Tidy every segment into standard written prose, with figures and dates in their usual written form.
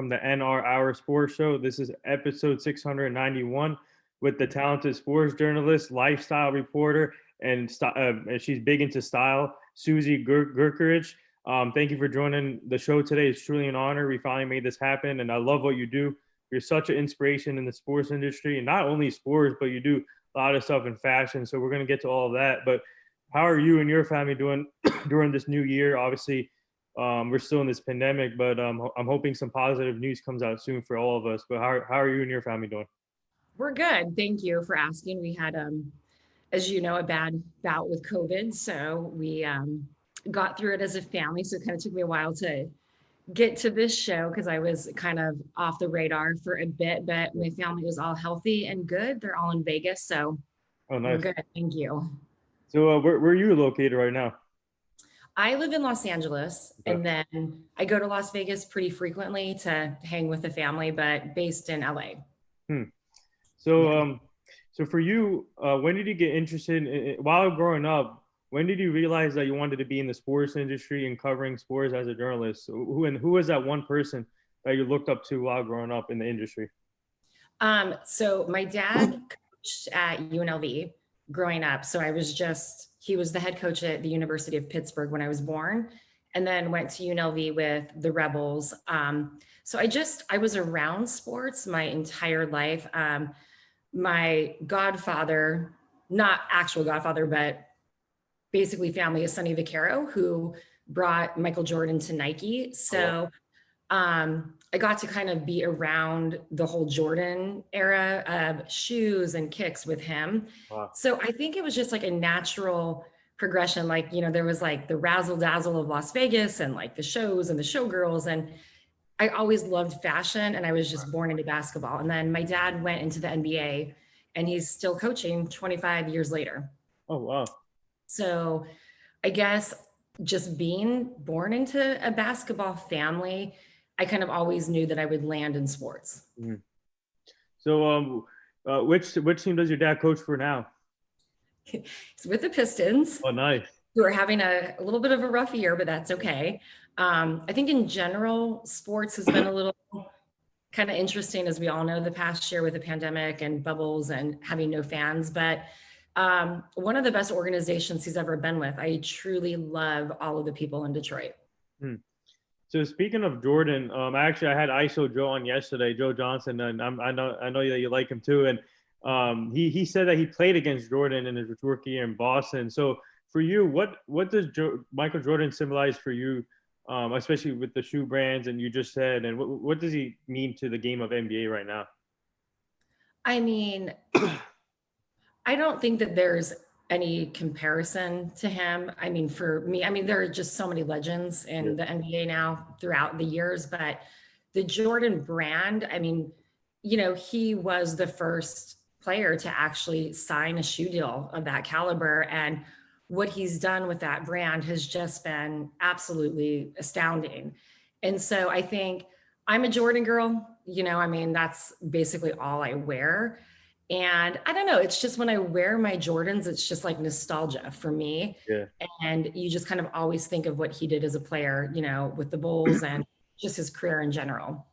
from the NR Hour Sports Show. This is episode 691 with the talented sports journalist, lifestyle reporter, and she's big into style, Suzi Grgurich. Thank you for joining the show today. It's truly an honor. We finally made this happen, and I love what you do. You're such an inspiration in the sports industry, and not only sports, but you do a lot of stuff in fashion. So we're going to get to all of that. But how are you and your family doing during this new year? Obviously, we're still in this pandemic, but I'm hoping some positive news comes out soon for all of us. But how are you and your family doing? We're good. Thank you for asking. We had, as you know, a bad bout with COVID. So we got through it as a family. So it kind of took me a while to get to this show because I was kind of off the radar for a bit, but my family was all healthy and good. They're all in Vegas. So Oh, we're nice. good. Thank you. So where are you located right now? I live in Los Angeles, and then I go to Las Vegas pretty frequently to hang with the family, but based in LA. So so for you, when did you get interested while growing up? When did you realize that you wanted to be in the sports industry and covering sports as a journalist? Who was that one person that you looked up to while growing up in the industry? So my dad coached at UNLV growing up. So he was the head coach at the University of Pittsburgh when I was born, and then went to UNLV with the Rebels. So I was around sports my entire life. My godfather, not actual godfather, but basically family, is Sonny Vaccaro, who brought Michael Jordan to Nike. So I got to kind of be around the whole Jordan era of shoes and kicks with him. Wow. So I think it was just like a natural progression. Like, there was like the razzle dazzle of Las Vegas and like the shows and the showgirls. And I always loved fashion, and I was just born into basketball. And then my dad went into the NBA, and he's still coaching 25 years later. Oh, wow. So I guess just being born into a basketball family, I kind of always knew that I would land in sports. Mm-hmm. So which team does your dad coach for now? It's with the Pistons. Oh, nice. Who are having a little bit of a rough year, but that's okay. I think in general, sports has been a little kind of interesting, as we all know, the past year with the pandemic and bubbles and having no fans. But one of the best organizations he's ever been with. I truly love all of the people in Detroit. So speaking of Jordan, I had ISO Joe on yesterday, Joe Johnson, and I know that you like him too. And he said that he played against Jordan in his rookie year in Boston. So for you, what does Michael Jordan symbolize for you, especially with the shoe brands and you just said, and what does he mean to the game of NBA right now? I mean, I don't think that there's any comparison to him. I mean, for me, there are just so many legends in the NBA now throughout the years, but the Jordan brand, he was the first player to actually sign a shoe deal of that caliber. And what he's done with that brand has just been absolutely astounding. And so I think I'm a Jordan girl, that's basically all I wear. And I don't know, it's just when I wear my Jordans, it's just like nostalgia for me. Yeah. And you just kind of always think of what he did as a player, with the Bulls and just his career in general.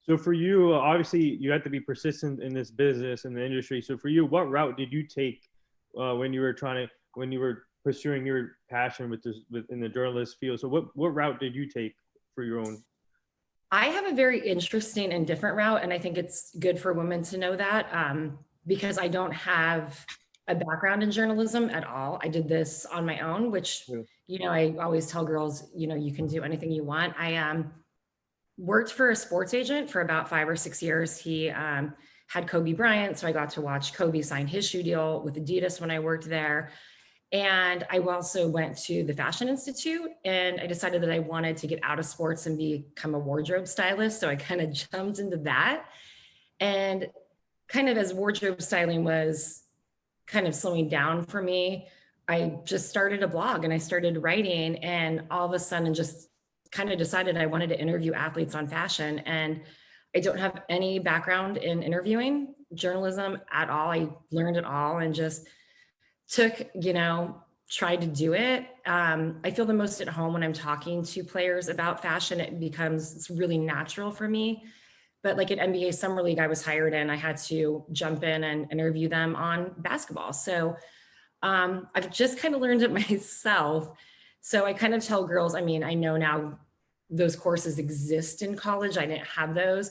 So for you, obviously you have to be persistent in this business, in the industry. So for you, what route did you take when you were pursuing your passion within the journalist field? So what route did you take for your own? I have a very interesting and different route, and I think it's good for women to know that because I don't have a background in journalism at all. I did this on my own, which, I always tell girls, you can do anything you want. I worked for a sports agent for about 5 or 6 years. He had Kobe Bryant, so I got to watch Kobe sign his shoe deal with Adidas when I worked there. And I also went to the Fashion Institute, and I decided that I wanted to get out of sports and become a wardrobe stylist. So I kind of jumped into that. And kind of as wardrobe styling was kind of slowing down for me, I just started a blog and I started writing, and all of a sudden just kind of decided I wanted to interview athletes on fashion. And I don't have any background in interviewing journalism at all. I learned it all and just took, tried to do it. I feel the most at home when I'm talking to players about fashion. It's really natural for me. But like at NBA Summer League, I was hired in, I had to jump in and interview them on basketball. So I've just kind of learned it myself. So I kind of tell girls, I mean, I know now those courses exist in college. I didn't have those.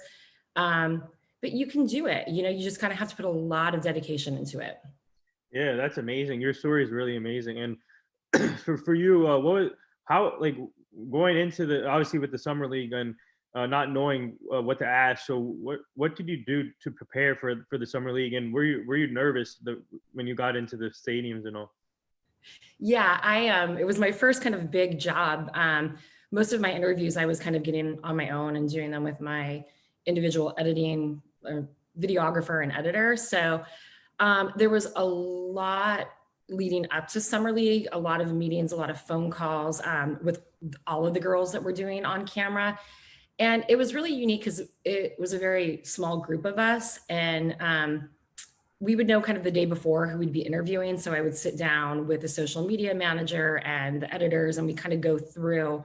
Um, but you can do it. You just kind of have to put a lot of dedication into it. Yeah, that's amazing. Your story is really amazing. And for you, how like going into the obviously with the summer league and not knowing what to ask. So what did you do to prepare for the summer league? And were you nervous when you got into the stadiums and all? Yeah, it was my first kind of big job. Most of my interviews I was kind of getting on my own and doing them with my individual editing videographer and editor. So there was a lot leading up to summer league, a lot of meetings, a lot of phone calls with all of the girls that were doing on camera. And it was really unique because it was a very small group of us. And we would know kind of the day before who we'd be interviewing. So I would sit down with the social media manager and the editors, and we kind of go through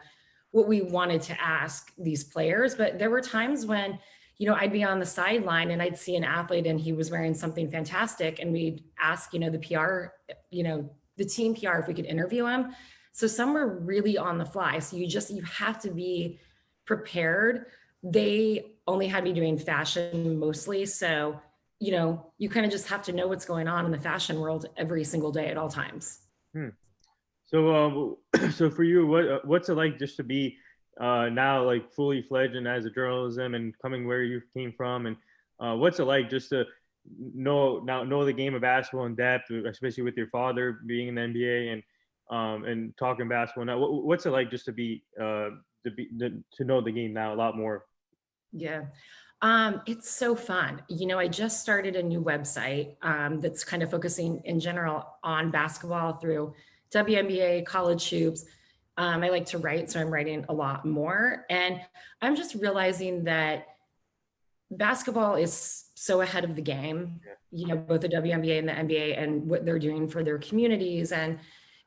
what we wanted to ask these players. But there were times when, I'd be on the sideline and I'd see an athlete and he was wearing something fantastic. And we'd ask, the PR, the team PR if we could interview him. So some were really on the fly. So you have to be prepared. They only had me doing fashion mostly. So you kind of just have to know what's going on in the fashion world every single day at all times. Hmm. So, so for you, what's it like just to be now like fully fledged and as a journalism and coming where you came from, and what's it like just to know the game of basketball in depth, especially with your father being in the NBA and talking basketball now. What's it like just to to know the game now a lot more? Yeah. It's so fun. I just started a new website that's kind of focusing in general on basketball through WNBA, college hoops. I like to write, so I'm writing a lot more. And I'm just realizing that basketball is so ahead of the game, both the WNBA and the NBA and what they're doing for their communities. And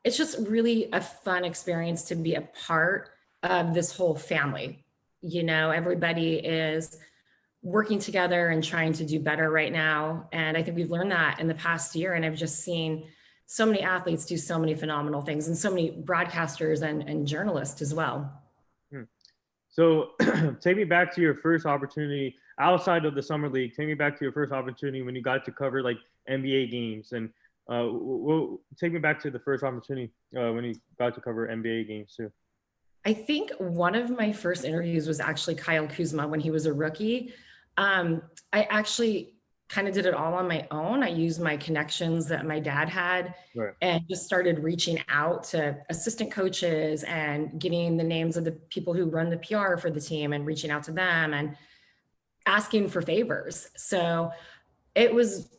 it's just really a fun experience to be a part of this whole family. Everybody is working together and trying to do better right now. And I think we've learned that in the past year. And I've just seen so many athletes do so many phenomenal things and so many broadcasters and journalists as well. Hmm. So take me back to your first opportunity outside of the summer league. Take me back to your first opportunity when you got to cover like NBA games, and take me back to the first opportunity when you got to cover NBA games too. I think one of my first interviews was actually Kyle Kuzma when he was a rookie. I actually kind of did it all on my own. I used my connections that my dad had Right. and just started reaching out to assistant coaches and getting the names of the people who run the PR for the team and reaching out to them and asking for favors. So I was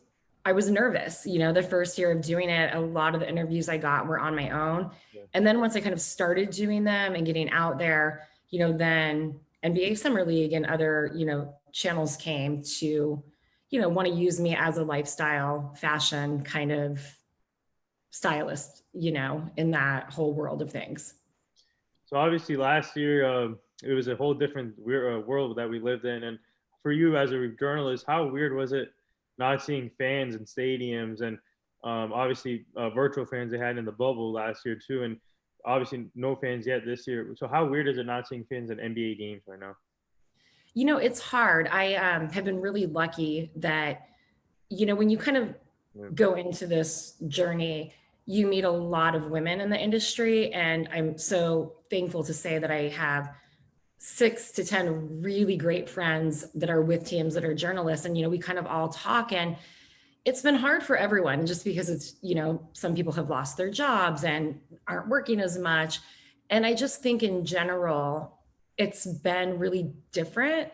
nervous, the first year of doing it. A lot of the interviews I got were on my own. Yeah. And then once I kind of started doing them and getting out there, then NBA Summer League and other, channels came to, want to use me as a lifestyle fashion kind of stylist, in that whole world of things. So obviously last year it was a whole different world that we lived in, and for you as a journalist, how weird was it not seeing fans in stadiums and obviously virtual fans they had in the bubble last year too, and obviously no fans yet this year. So how weird is it not seeing fans in NBA games right now? It's hard. I have been really lucky that, when you kind of Yeah. go into this journey, you meet a lot of women in the industry. And I'm so thankful to say that I have 6 to 10 really great friends that are with teams that are journalists. And, we kind of all talk, and it's been hard for everyone just because it's, some people have lost their jobs and aren't working as much. And I just think in general, it's been really different.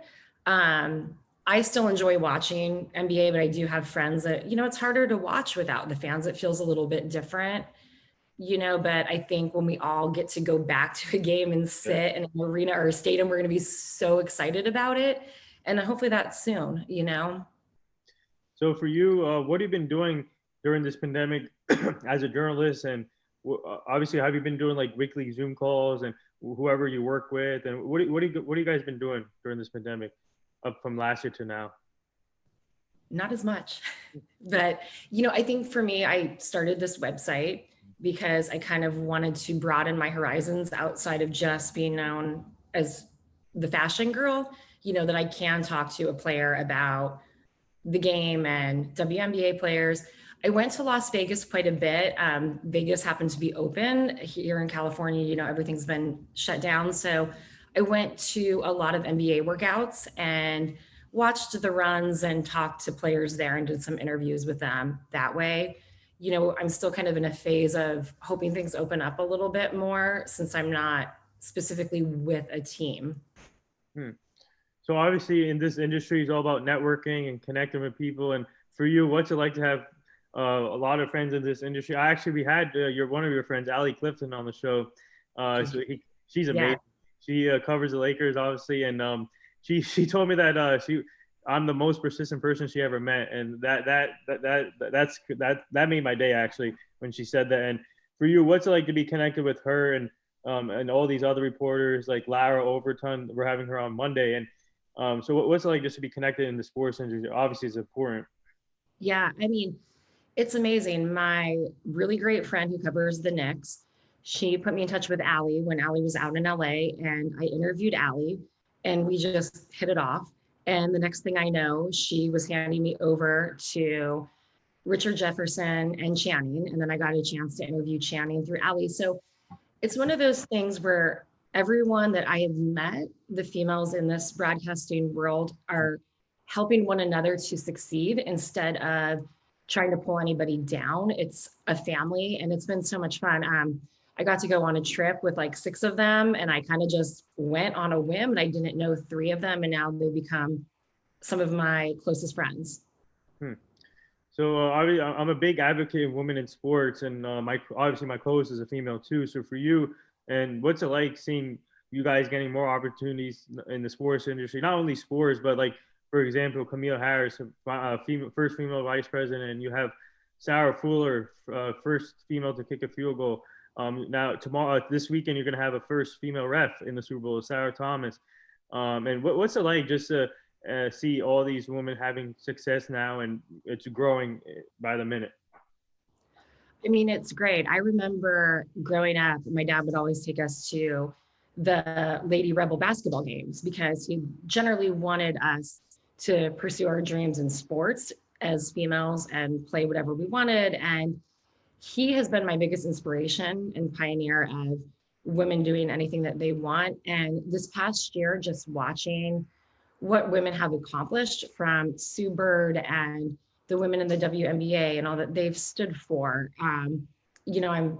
I still enjoy watching NBA, but I do have friends that, it's harder to watch without the fans. It feels a little bit different, but I think when we all get to go back to a game and sit in an arena or a stadium, we're going to be so excited about it. And hopefully that's soon. So for you, what have you been doing during this pandemic as a journalist, and obviously, have you been doing like weekly Zoom calls and whoever you work with, and what do you guys been doing during this pandemic, up from last year to now? Not as much. But, I think for me, I started this website because I kind of wanted to broaden my horizons outside of just being known as the fashion girl, that I can talk to a player about the game and WNBA players. I went to Las Vegas quite a bit. Vegas happened to be open here in California. Everything's been shut down. So I went to a lot of NBA workouts and watched the runs and talked to players there and did some interviews with them that way. I'm still kind of in a phase of hoping things open up a little bit more since I'm not specifically with a team. So obviously, in this industry, it's all about networking and connecting with people. And for you, what's it like to have a lot of friends in this industry? We had one of your friends, Allie Clifton, on the show. She's amazing. Yeah. She covers the Lakers, obviously, and she told me that I'm the most persistent person she ever met, and that made my day actually when she said that. And for you, what's it like to be connected with her and all these other reporters like Lara Overton? We're having her on Monday, and so what's it like just to be connected in the sports industry? Obviously, it's important. Yeah, I mean, it's amazing. My really great friend who covers the Knicks, she put me in touch with Allie when Allie was out in LA, and I interviewed Allie, and we just hit it off. And the next thing I know, she was handing me over to Richard Jefferson and Channing. And then I got a chance to interview Channing through Allie. So it's one of those things where everyone that I have met, the females in this broadcasting world, are helping one another to succeed instead of trying to pull anybody down. It's a family, and it's been so much fun. I got to go on a trip with like 6 of them, and I kind of just went on a whim, and I didn't know 3 of them, and now they become some of my closest friends. So I'm a big advocate of women in sports, and obviously my co-host is a female too. So for you, and what's it like seeing you guys getting more opportunities in the sports industry? Not only sports, but like, for example, Camille Harris, first female vice president, and you have Sarah Fuller, first female to kick a field goal. Now this weekend, you're going to have a first female ref in the Super Bowl, Sarah Thomas. And what's it like just to see all these women having success now, and it's growing by the minute? I mean, it's great. I remember growing up, my dad would always take us to the Lady Rebel basketball games because he generally wanted us to pursue our dreams in sports as females and play whatever we wanted. And he has been my biggest inspiration and pioneer of women doing anything that they want. And this past year, just watching what women have accomplished, from Sue Bird and the women in the WNBA and all that they've stood for. I'm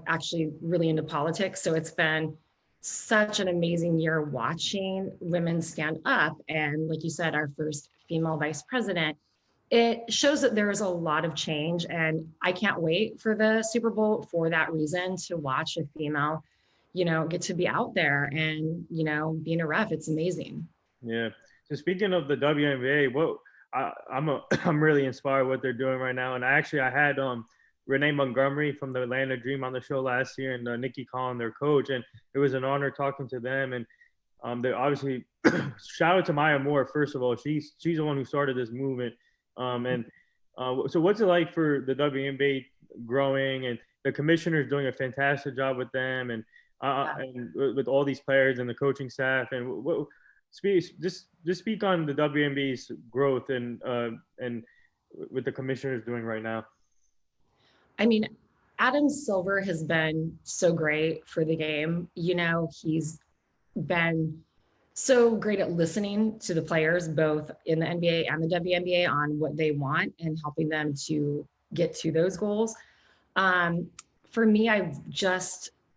actually really into politics, so it's been such an amazing year watching women stand up. And like you said, our first female vice president, it shows that there is a lot of change, and I can't wait for the Super Bowl for that reason, to watch a female, get to be out there and, being a ref. It's amazing. Yeah. So speaking of the WNBA, I'm really inspired what they're doing right now. And I had Renee Montgomery from the Atlanta Dream on the show last year, and Nikki Collin, their coach, and it was an honor talking to them. And they obviously shout out to Maya Moore, first of all. She's the one who started this movement. So what's it like for the WNBA growing, and the commissioner's doing a fantastic job with them, and with all these players and the coaching staff, and speak on the WNBA's growth and what the commissioner's doing right now. I mean, Adam Silver has been so great for the game. He's been so great at listening to the players, both in the NBA and the WNBA, on what they want and helping them to get to those goals. For me,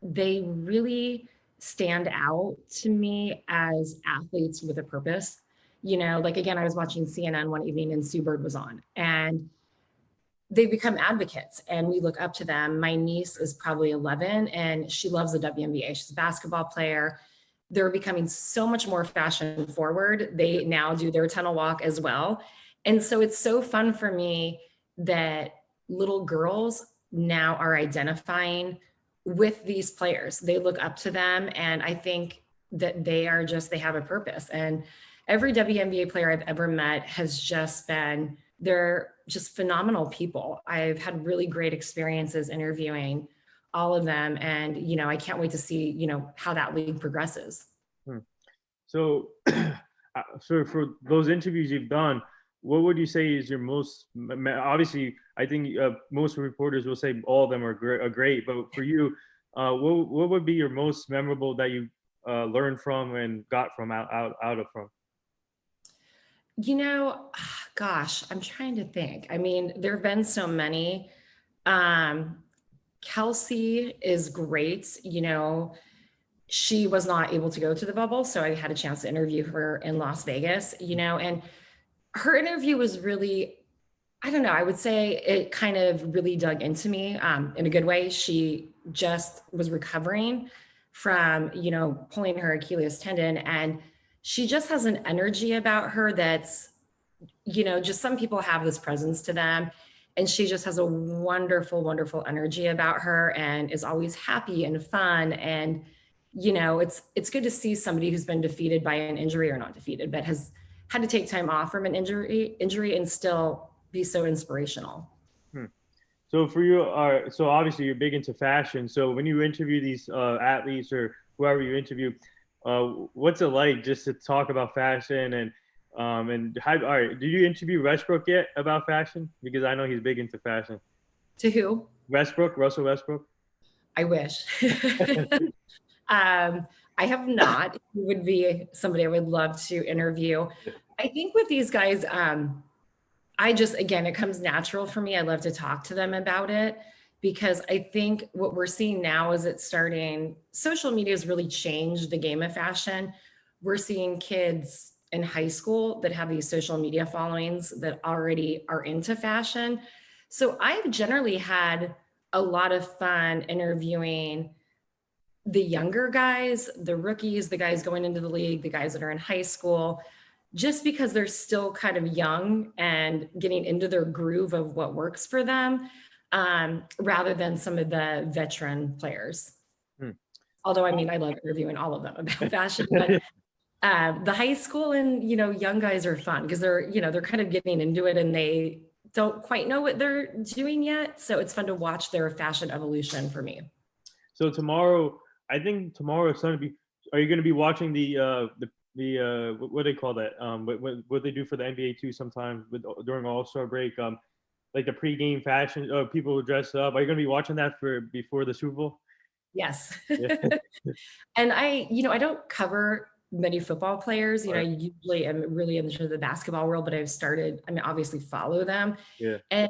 they really stand out to me as athletes with a purpose. Again, I was watching CNN one evening and Sue Bird was on, and they've become advocates and we look up to them. My niece is probably 11 and she loves the WNBA. She's a basketball player. They're becoming so much more fashion forward. They now do their tunnel walk as well. And so it's so fun for me that little girls now are identifying with these players. They look up to them, and I think that they have a purpose. And every WNBA player I've ever met has just been, they're just phenomenal people. I've had really great experiences interviewing all of them, and I can't wait to see how that league progresses. Hmm. So, so for those interviews you've done, what would you say is your most? Obviously, I think most reporters will say all of them are great, but for you, what would be your most memorable that you learned from and got from out of from? Gosh, I'm trying to think. I mean, there have been so many. Um, Kelsey is great. She was not able to go to the bubble, so I had a chance to interview her in Las Vegas, and her interview was really, I don't know, I would say it kind of really dug into me in a good way. She just was recovering from, pulling her Achilles tendon, and she just has an energy about her that's, just some people have this presence to them. And she just has a wonderful, wonderful energy about her and is always happy and fun. And, it's good to see somebody who's been defeated by an injury, or not defeated, but has had to take time off from an injury and still be so inspirational. Hmm. So for you, so obviously you're big into fashion. So when you interview these athletes or whoever you interview, what's it like just to talk about fashion and how? All right, did you interview Westbrook yet about fashion? Because I know he's big into fashion. To who? Russell Westbrook. I wish. I have not. He would be somebody I would love to interview. I think with these guys, I just, again, it comes natural for me. I love to talk to them about it, because I think what we're seeing now is it's starting, social media has really changed the game of fashion. We're seeing kids in high school that have these social media followings that already are into fashion. So I've generally had a lot of fun interviewing the younger guys, the rookies, the guys going into the league, the guys that are in high school, just because they're still kind of young and getting into their groove of what works for them, rather than some of the veteran players. Hmm. Although, I mean, I love interviewing all of them about fashion, but the high school and, young guys are fun because they're kind of getting into it and they don't quite know what they're doing yet. So it's fun to watch their fashion evolution for me. So tomorrow, I think tomorrow is going to be. Are you going to be watching the what do they call that? What they do for the NBA too sometimes during All-Star break? Like the pregame fashion. People who dress up. Are you going to be watching that for before the Super Bowl? Yes. Yeah. And I don't cover many football players. I Right. usually am really into the basketball world, but I mean, obviously follow them. Yeah. And,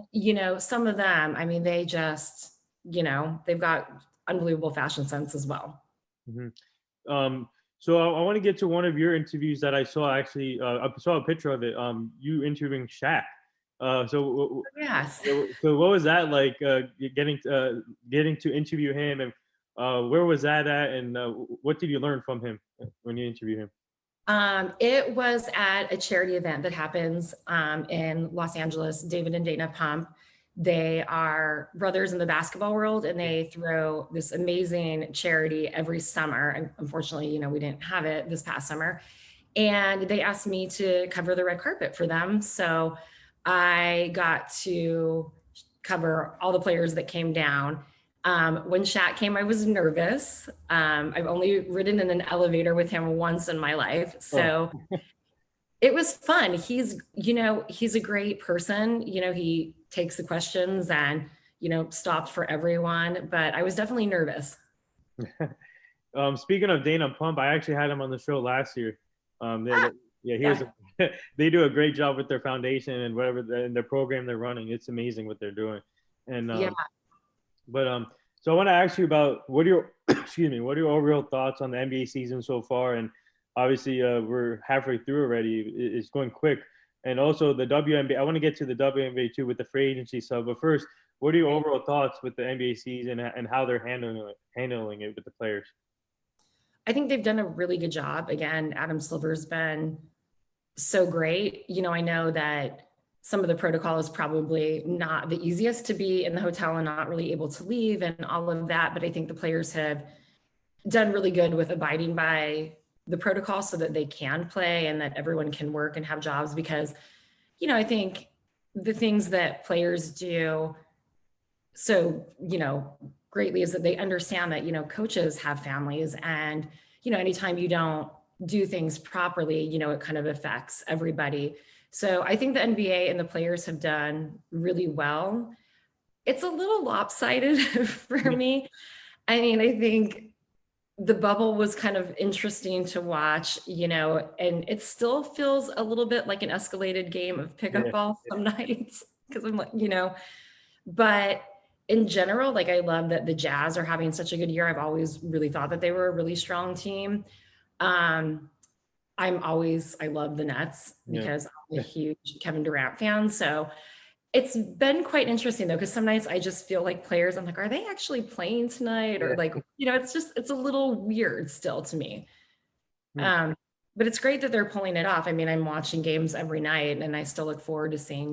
some of them, I mean, they just, they've got unbelievable fashion sense as well. Mhm. So I want to get to one of your interviews that I saw actually. I saw a picture of it. You interviewing Shaq. Yes. So what was that like? Getting to interview him, and where was that at? And what did you learn from him when you interviewed him? It was at a charity event that happens in Los Angeles. David and Dana Pump. They are brothers in the basketball world, and they throw this amazing charity every summer. And unfortunately, we didn't have it this past summer. And they asked me to cover the red carpet for them. So I got to cover all the players that came down. When Shaq came, I was nervous. I've only ridden in an elevator with him once in my life. So it was fun. He's a great person. He takes the questions and, stopped for everyone, but I was definitely nervous. Speaking of Dana Pump, I actually had him on the show last year. Yeah, he was. Yeah. They do a great job with their foundation and whatever and their program they're running. It's amazing what they're doing. And Yeah. but so I want to ask you about what are your excuse me, what are your overall thoughts on the NBA season so far? And obviously, we're halfway through already. It's going quick. And also the WNBA. I want to get to the WNBA too with the free agency stuff. But first, what are your overall thoughts with the NBA season and how they're handling it with the players? I think they've done a really good job. Again, Adam Silver's been so great. I know that some of the protocol is probably not the easiest to be in the hotel and not really able to leave and all of that. But I think the players have done really good with abiding by the protocol so that they can play and that everyone can work and have jobs. Because, I think the things that players do so, greatly is that they understand that, coaches have families, and, anytime you don't do things properly, it kind of affects everybody. So I think the NBA and the players have done really well. It's a little lopsided for me. I mean, I think the bubble was kind of interesting to watch, and it still feels a little bit like an escalated game of pickup Yeah. ball some nights, because I'm like, but in general, like, I love that the Jazz are having such a good year. I've always really thought that they were a really strong team. Um, I love the Nets Yeah. because I'm a huge Kevin Durant fan. So it's been quite interesting though, because some nights I just feel like players, I'm like, are they actually playing tonight? Or Yeah. like, it's a little weird still to me. Hmm. But it's great that they're pulling it off. I mean, I'm watching games every night and I still look forward to seeing,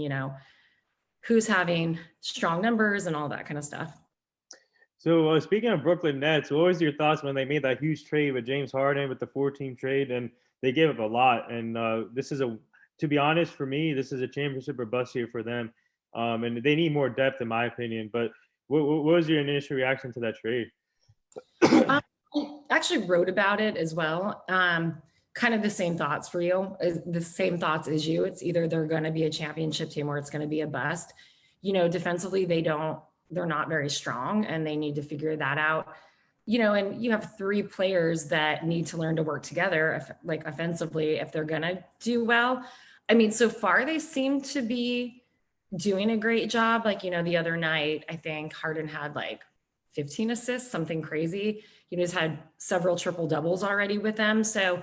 who's having strong numbers and all that kind of stuff. So speaking of Brooklyn Nets, what was your thoughts when they made that huge trade with James Harden with the 14 trade, and they gave up a lot? And this is to be honest, for me, this is a championship or bust year for them, and they need more depth, in my opinion. But what was your initial reaction to that trade? I actually wrote about it as well. Kind of the same thoughts for you, the same thoughts as you. It's either they're going to be a championship team or it's going to be a bust. Defensively, they're not very strong and they need to figure that out. And you have three players that need to learn to work together, like offensively, if they're going to do well. I mean, so far they seem to be doing a great job. Like, the other night, I think Harden had like 15 assists, something crazy. He's had several triple doubles already with them. So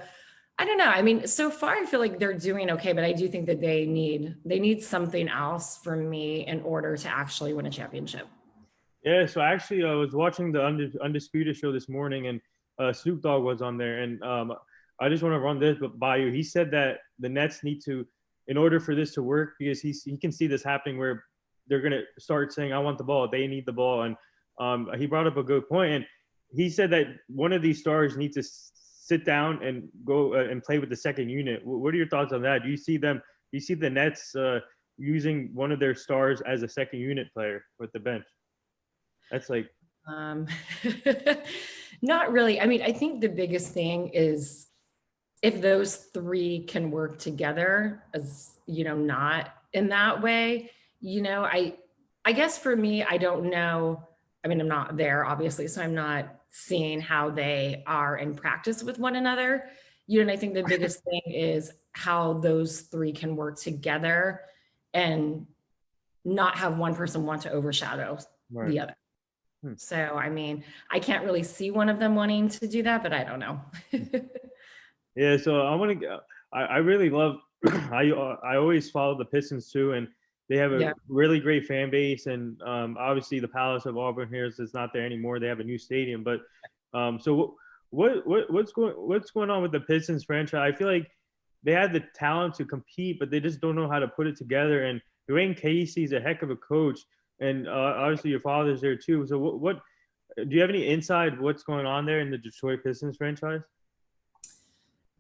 I don't know. I mean, so far I feel like they're doing okay, but I do think that they need something else from me in order to actually win a championship. Yeah, so actually, I was watching the Undisputed show this morning, and Snoop Dogg was on there, and I just want to run this by you. He said that the Nets need to, in order for this to work, because he can see this happening where they're gonna start saying, "I want the ball," they need the ball, and he brought up a good point, and he said that one of these stars needs to sit down and go and play with the second unit. What are your thoughts on that? Do you see them? Do you see the Nets using one of their stars as a second unit player with the bench? That's like, Um, not really. I mean, I think the biggest thing is if those three can work together as, not in that way, I guess for me, I don't know. I mean, I'm not there, obviously, so I'm not seeing how they are in practice with one another. And I think the biggest thing is how those three can work together and not have one person want to overshadow right. the other. Hmm. So, I mean, I can't really see one of them wanting to do that, but I don't know. Yeah, so I want to. I really love. I always follow the Pistons too, and they have a Yeah. really great fan base. And obviously, the Palace of Auburn here is not there anymore. They have a new stadium, but so what's going on with the Pistons franchise? I feel like they have the talent to compete, but they just don't know how to put it together. And Dwayne Casey's a heck of a coach, and obviously your father's there too. So what do you have any insight what's going on there in the Detroit Pistons franchise?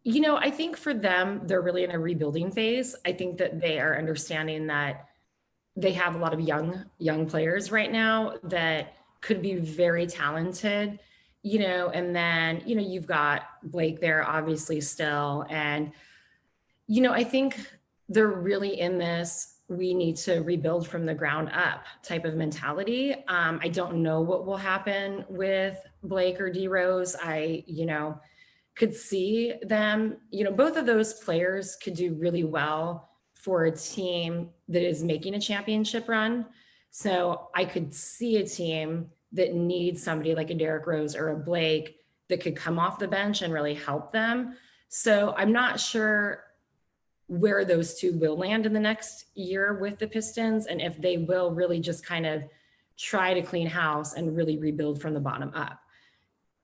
I think for them, they're really in a rebuilding phase. I think that they are understanding that they have a lot of young players right now that could be very talented, and then, you've got Blake there obviously still. And, I think they're really in this, we need to rebuild from the ground up type of mentality. I don't know what will happen with Blake or D Rose. I, could see them, both of those players could do really well for a team that is making a championship run. So I could see a team that needs somebody like a Derrick Rose or a Blake that could come off the bench and really help them. So I'm not sure where those two will land in the next year with the Pistons, and if they will really just kind of try to clean house and really rebuild from the bottom up.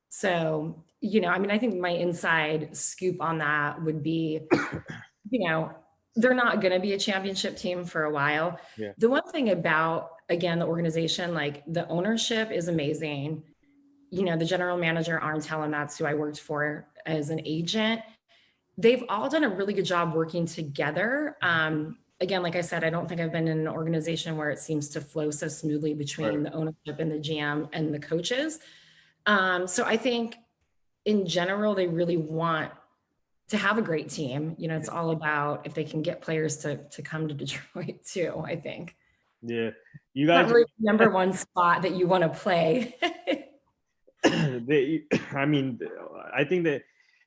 So, I mean, I think my inside scoop on that would be, you know, they're not going to be a championship team for a while. Yeah. The one thing about, again, the organization, like the ownership is amazing. You know, the general manager, Arntel, and that's who I worked for as an agent. They've all done a really good job working together. Again, like I said, I don't think I've been in an organization where it seems to flow so smoothly between Right. the ownership and the GM and the coaches. So I think in general, they really want to have a great team. You know, it's all about if they can get players to come to Detroit too, I think. Yeah. You Not guys, really the number one spot that you want to play. I mean, I think that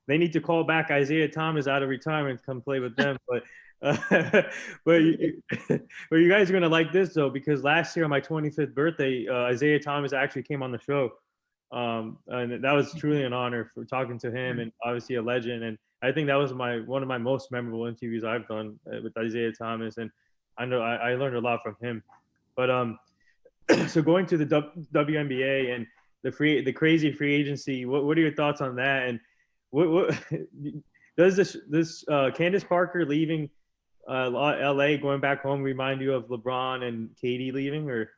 they need to call back Isaiah Thomas out of retirement to come play with them. But but but you guys are gonna like this though, because last year on my 25th birthday, Isaiah Thomas actually came on the show, and that was truly an honor for talking to him, and obviously a legend. And I think that was one of my most memorable interviews I've done with Isaiah Thomas, and I know I learned a lot from him. But so going to the WNBA and the crazy free agency, what are your thoughts on that? And what does this Candace Parker leaving LA, going back home, remind you of LeBron and Katie leaving? Or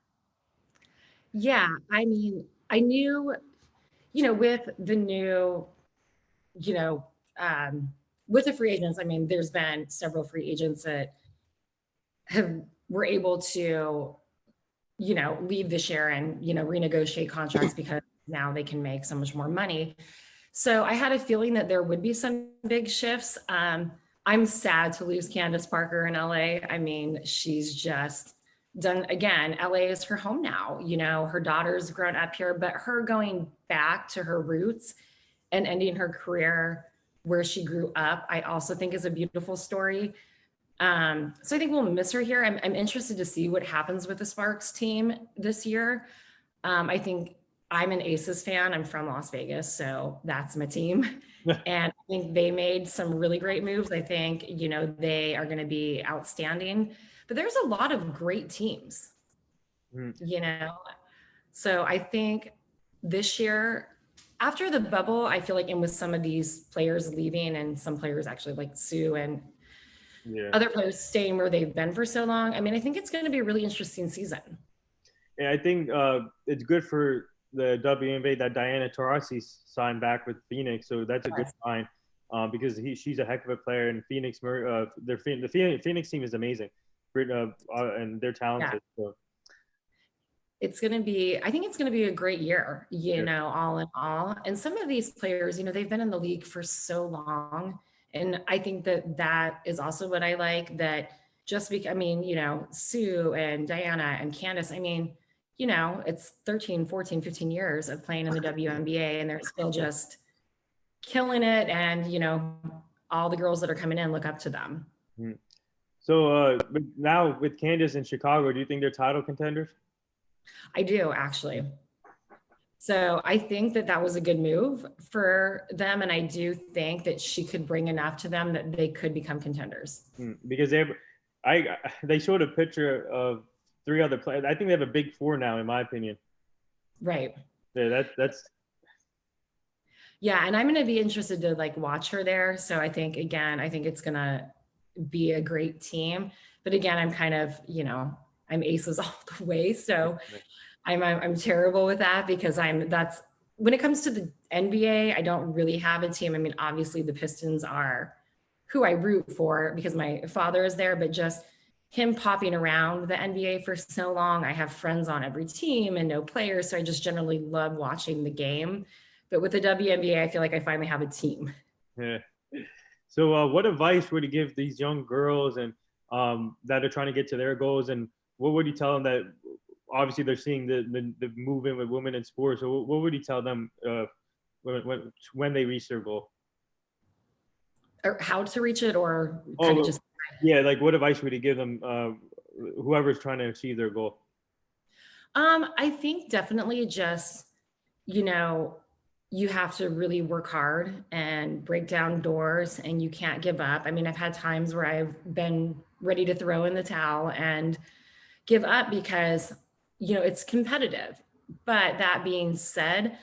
Yeah, I mean, I knew, you know, with the new, you know, with the free agents, I mean, there's been several free agents that were able to, you know, leave this year and, you know, renegotiate contracts because now they can make so much more money. So I had a feeling that there would be some big shifts. I'm sad to lose Candace Parker in LA. I mean, she's just done, again, LA is her home now. You know, her daughter's grown up here, but her going back to her roots and ending her career where she grew up, I also think is a beautiful story. So I think we'll miss her here. I'm interested to see what happens with the Sparks team this year. I think I'm an Aces fan. I'm from Las Vegas, so that's my team. And I think they made some really great moves. I think, you know, they are going to be outstanding. But there's a lot of great teams, you know. So I think this year, after the bubble, I feel like, and with some of these players leaving and some players actually like Sue and yeah, other players staying where they've been for so long, I mean, I think it's going to be a really interesting season. yeah, I think it's good for the WNBA that Diana Taurasi signed back with Phoenix, so that's a good sign. Because she's a heck of a player, and the Phoenix team is amazing, and they're talented. Yeah. So. It's going to be, I think it's going to be a great year, you know, all in all. And some of these players, you know, they've been in the league for so long. And I think that that is also what I like, that just because, I mean, you know, Sue and Diana and Candace, I mean, you know, it's 13, 14, 15 years of playing in the WNBA, and they're still just killing it. And, you know, all the girls that are coming in look up to them. So now with Candace in Chicago, do you think they're title contenders? I do, actually. So I think that that was a good move for them. And I do think that she could bring enough to them that they could become contenders. Because they showed a picture of 3 other players. I think they have a big 4 now, in my opinion. Right. Yeah, that's. Yeah, and I'm going to be interested to like watch her there. So I think, again, I think it's going to be a great team. But again, I'm kind of, you know, I'm Aces all the way. So I'm terrible with that, because that's when it comes to the NBA, I don't really have a team. I mean, obviously the Pistons are who I root for because my father is there, but just him popping around the NBA for so long, I have friends on every team and no players. So I just generally love watching the game. But with the WNBA, I feel like I finally have a team. Yeah. So what advice would you give these young girls and that are trying to get to their goals, and what would you tell them that obviously they're seeing the movement with women in sports? So what would you tell them when they reach their goal? Or how to reach it, or kind of just. Yeah, like what advice would you give them, whoever's trying to achieve their goal? I think definitely just, you know, you have to really work hard and break down doors, and you can't give up. I mean, I've had times where I've been ready to throw in the towel and give up because, you know, it's competitive. But that being said,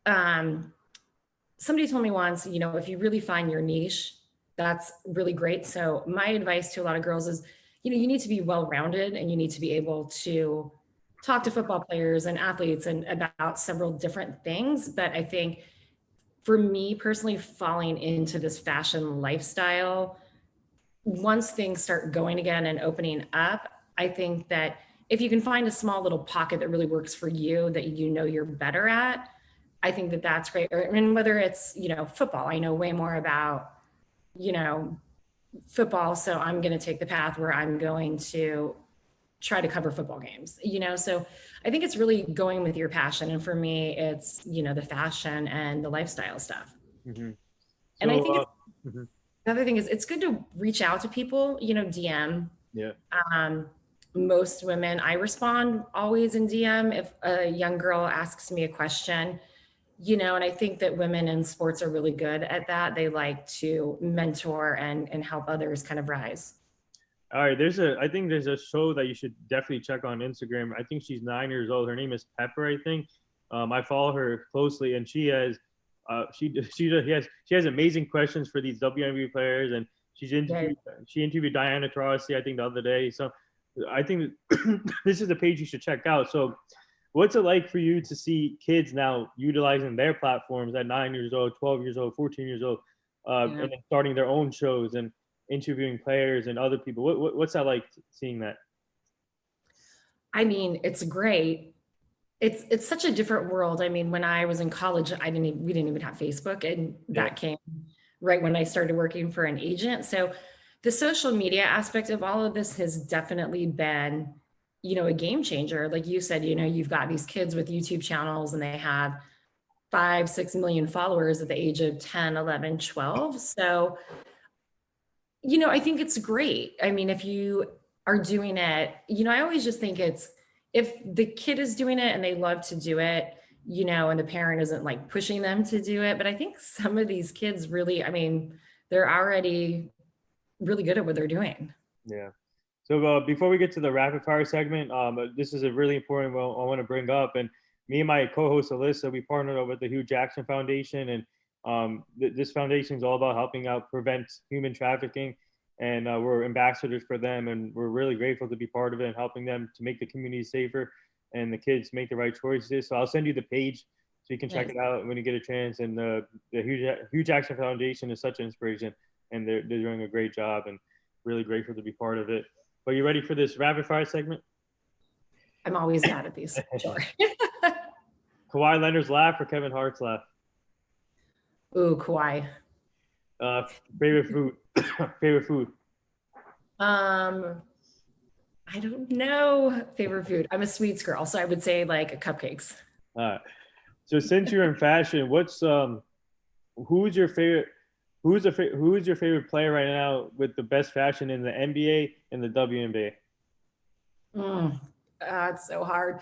somebody told me once, you know, if you really find your niche, that's really great. So my advice to a lot of girls is, you need to be well-rounded and you need to be able to talk to football players and athletes and about several different things. But I think for me personally, falling into this fashion lifestyle, once things start going again and opening up, I think that if you can find a small little pocket that really works for you, that you're better at, I think that that's great. I mean, whether it's, football, I know way more about, you know, football. So I'm going to take the path where I'm going to try to cover football games, So I think it's really going with your passion. And for me, it's, the fashion and the lifestyle stuff. Mm-hmm. And I think So, it's, the other thing is it's good to reach out to people, DM. yeah. Um, Most women, I respond always in DM if a young girl asks me a question, and I think that women in sports are really good at that. They like to mentor and help others kind of rise. All right, I think there's a show that you should definitely check on Instagram. I think she's 9 years old. Her name is Pepper, I think. I follow her closely, and she has, she has amazing questions for these WNBA players, and Right. she interviewed Diana Taurasi, I think, the other day. So I think this is a page you should check out. So, what's it like for you to see kids now utilizing their platforms at 9 years old, 12 years old, 14 years old, Yeah. and then starting their own shows and interviewing players and other people? What's that like seeing that? I mean, it's great. It's such a different world. I mean, when I was in college, we didn't even have Facebook, and Yeah. that came right when I started working for an agent. So the social media aspect of all of this has definitely been, a game changer. Like you said, you've got these kids with YouTube channels and they have 5, 6 million followers at the age of 10, 11, 12. So, I think it's great. I mean, if you are doing it, I always just think it's, if the kid is doing it and they love to do it, and the parent isn't like pushing them to do it. But I think some of these kids really, I mean, they're already really good at what they're doing. Yeah. So before we get to the rapid fire segment, this is a really important one I want to bring up. And me and my co-host Alyssa, we partnered up with the Hugh Jackson Foundation, and this foundation is all about helping out prevent human trafficking. And we're ambassadors for them, and we're really grateful to be part of it and helping them to make the community safer and the kids make the right choices. So I'll send you the page so you can check Nice. it out when you get a chance. And the Hugh Jackson Foundation is such an inspiration, and they're doing a great job, and really grateful to be part of it. Are you ready for this rapid fire segment? I'm always bad at these. Sure. Kawhi Leonard's laugh or Kevin Hart's laugh? Ooh, Kawhi. Uh, favorite food? Favorite food? Um, I don't know. Favorite food. I'm a sweets girl, so I would say like cupcakes. So since you're in fashion, who's your favorite? Who's your favorite player right now with the best fashion in the NBA and the WNBA? It's so hard.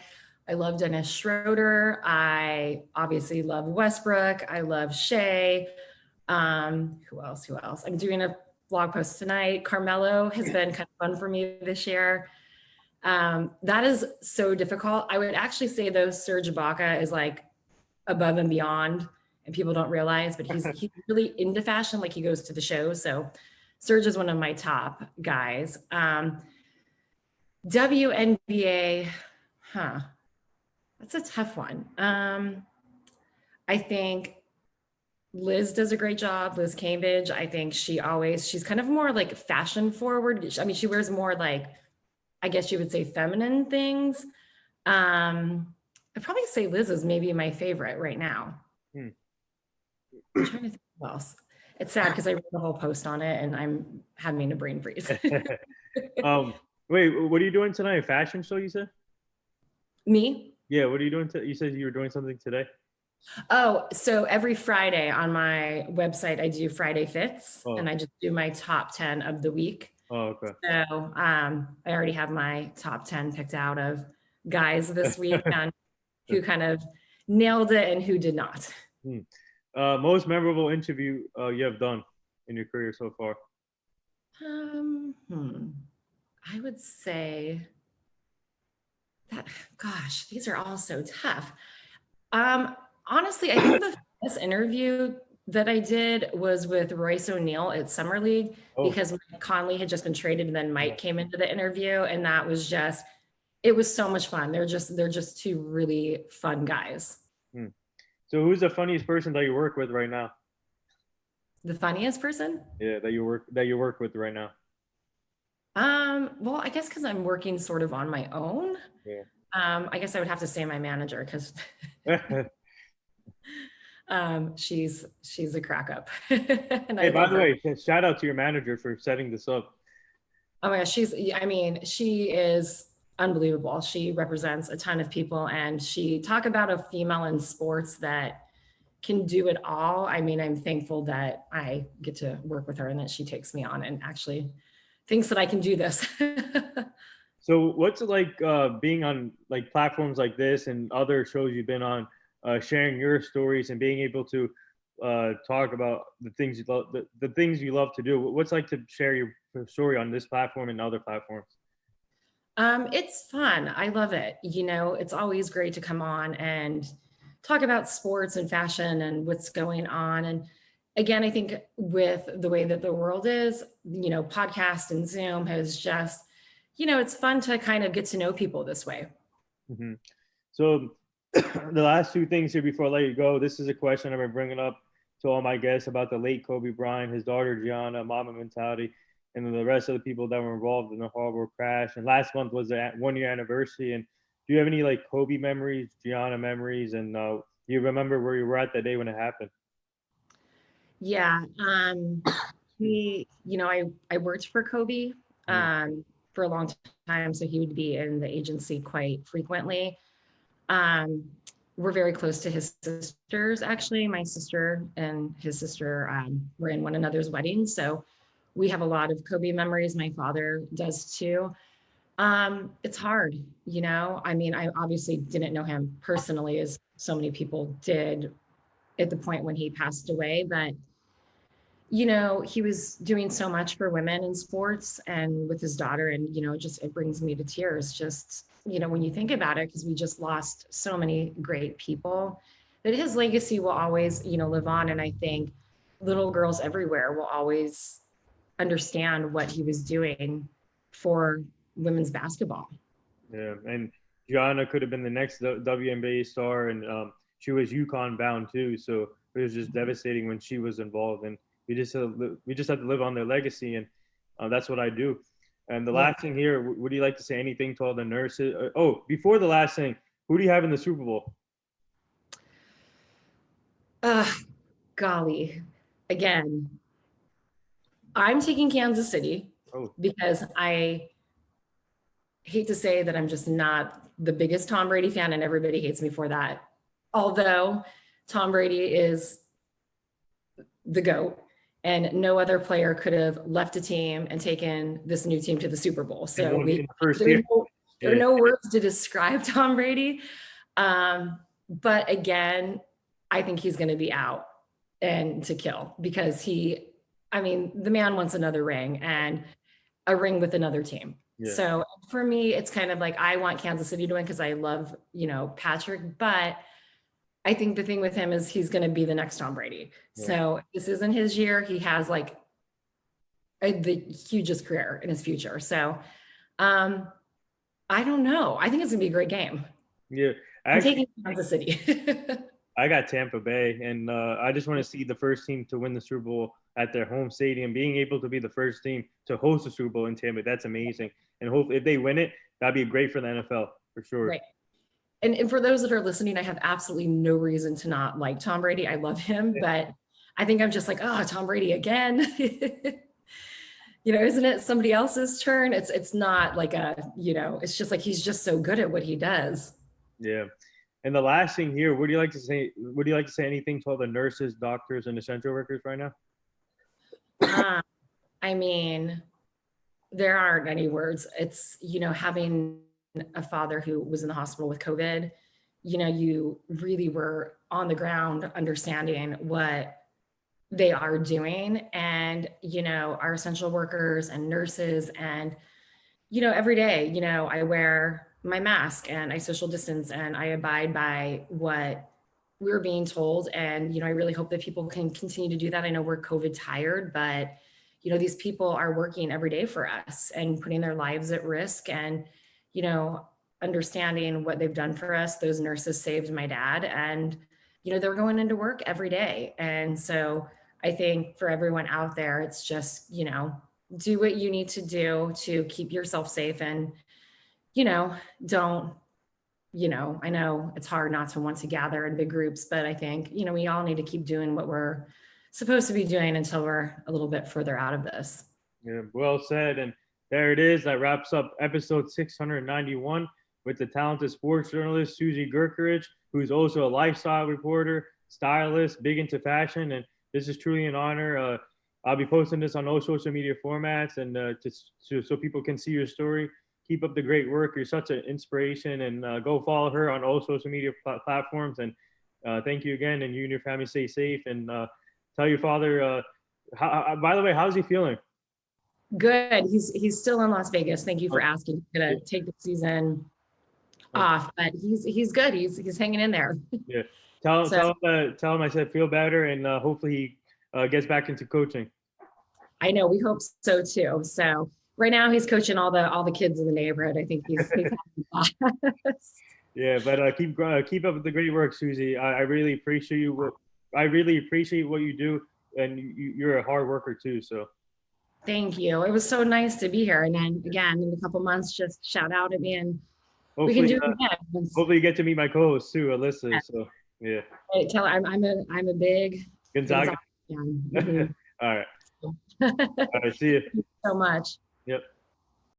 I love Dennis Schroeder. I obviously love Westbrook. I love Shea. Who else? Who else? I'm doing a blog post tonight. Carmelo has been kind of fun for me this year. That is so difficult. I would actually say though, Serge Ibaka is like above and beyond, and people don't realize, but he's really into fashion. Like he goes to the shows. So Serge is one of my top guys. WNBA, that's a tough one. I think Liz does a great job. Liz Cambridge. I think she's kind of more like fashion forward. I mean, she wears more like, I guess you would say feminine things. I'd probably say Liz is maybe my favorite right now. I'm trying to think what else. It's sad because I wrote the whole post on it and I'm having a brain freeze. Wait, what are you doing tonight? A fashion show, you said? Me? Yeah, what are you doing? You said you were doing something today. Oh, so every Friday on my website, I do Friday Fits, and I just do my top 10 of the week. Oh, okay. So I already have my top 10 picked out of guys this week on who kind of nailed it and who did not. Most memorable interview you have done in your career so far? I would say that, gosh, these are all so tough. Honestly, I think the best interview that I did was with Royce O'Neal at Summer League Oh, because Mike Conley had just been traded and then Mike came into the interview and that was just it was so much fun. They're just two really fun guys. hmm. So who's the funniest person that you work with right now? The funniest person? Yeah, that you work with right now. Well, I guess because I'm working sort of on my own. Yeah. I guess I would have to say my manager because Hey, she's a crack up. And I by love the her. way, shout out to your manager for setting this up. Oh my gosh, I mean, she is unbelievable. She represents a ton of people and she talk about a female in sports that can do it all. I mean, I'm thankful that I get to work with her and that she takes me on and actually thinks that I can do this. So what's it like being on like platforms like this and other shows you've been on, sharing your stories and being able to talk about the things you love, the things you love to do. What's it like to share your story on this platform and other platforms? It's fun. I love it. It's always great to come on and talk about sports and fashion and what's going on. And again, I think with the way that the world is, podcast and Zoom has just, it's fun to kind of get to know people this way. Hmm. So the last two things here before I let you go. This is a question I've been bringing up to all my guests about the late Kobe Bryant, his daughter Gianna, Mama mentality, and then the rest of the people that were involved in the horrible crash. And last month was the 1 year anniversary. And do you have any like Kobe memories, Gianna memories, and you remember where you were at that day when it happened? Yeah. I worked for Kobe Mm. for a long time. So he would be in the agency quite frequently. Um, we're very close to his sisters, actually. My sister and his sister were in one another's weddings. So we have a lot of Kobe memories. My father does too. It's hard, I mean, I obviously didn't know him personally as so many people did at the point when he passed away, but he was doing so much for women in sports and with his daughter. And, it brings me to tears just, when you think about it, because we just lost so many great people that his legacy will always, live on. And I think little girls everywhere will always understand what he was doing for women's basketball. Yeah, and Gianna could have been the next WNBA star, and she was UConn bound too. So it was just devastating when she was involved, and we just had to live on their legacy, and that's what I do. And the Yeah. last thing here, would you like to say anything to all the nurses? Oh, before the last thing, who do you have in the Super Bowl? Golly. Again, I'm taking Kansas City Oh, because I hate to say that I'm just not the biggest Tom Brady fan, and everybody hates me for that. Although Tom Brady is the GOAT, and no other player could have left a team and taken this new team to the Super Bowl. and So one in the first there are year. no, there are Yeah, no words to describe Tom Brady. But again, I think he's going to be out and to kill because I mean, the man wants another ring and a ring with another team. yeah, So for me, it's kind of like I want Kansas City to win because I love, Patrick, but I think the thing with him is he's going to be the next Tom Brady. yeah. So this isn't his year. He has like the hugest career in his future. So um, I don't know. I think it's going to be a great game. Yeah. I'm Actually, taking Kansas City. I got Tampa Bay, and I just want to see the first team to win the Super Bowl at their home stadium, being able to be the first team to host the Super Bowl in Tampa. That's amazing, and hope if they win it, that'd be great for the NFL for sure. Right. And for those that are listening, I have absolutely no reason to not like Tom Brady. I love him, but I think I'm just like, oh, Tom Brady again. Isn't it somebody else's turn? It's not like it's just like he's just so good at what he does. Yeah. And the last thing here, would you like to say? Would you like to say anything to all the nurses, doctors, and essential workers right now? Uh, I mean, there aren't any words. It's, having a father who was in the hospital with COVID, you really were on the ground understanding what they are doing. And, our essential workers and nurses and, every day, I wear my mask and I social distance and I abide by what we're being told. And, I really hope that people can continue to do that. I know we're COVID tired, but, these people are working every day for us and putting their lives at risk and, understanding what they've done for us. Those nurses saved my dad, and, they're going into work every day. And so I think for everyone out there, it's just, do what you need to do to keep yourself safe and, don't, I know it's hard not to want to gather in big groups, but I think, we all need to keep doing what we're supposed to be doing until we're a little bit further out of this. Yeah, well said. And there it is. That wraps up episode 691 with the talented sports journalist Suzi Grgurich, who's also a lifestyle reporter, stylist, big into fashion. And this is truly an honor. I'll be posting this on all social media formats and so people can see your story. Keep up the great work. You're such an inspiration, and go follow her on all social media platforms. And thank you again. And you and your family stay safe. And tell your father. By the way, how's he feeling? Good. He's still in Las Vegas. Thank you for asking. He's gonna take the season off, but he's good. He's hanging in there. Yeah. Tell him I said feel better, and hopefully he gets back into coaching. I know, we hope so too. So right now he's coaching all the kids in the neighborhood. I think he's Yeah, but keep up with the great work, Suzi. I really appreciate you. I really appreciate what you do, and you're a hard worker too. So thank you. It was so nice to be here. And then again, in a couple months, just shout out at me and hopefully, we can do it again. Hopefully you get to meet my co-host too, Alyssa. Yeah. So yeah. Tell her I'm a big Gonzaga fan. Mm-hmm. All right. All right. See you. Thank you so much. Yep.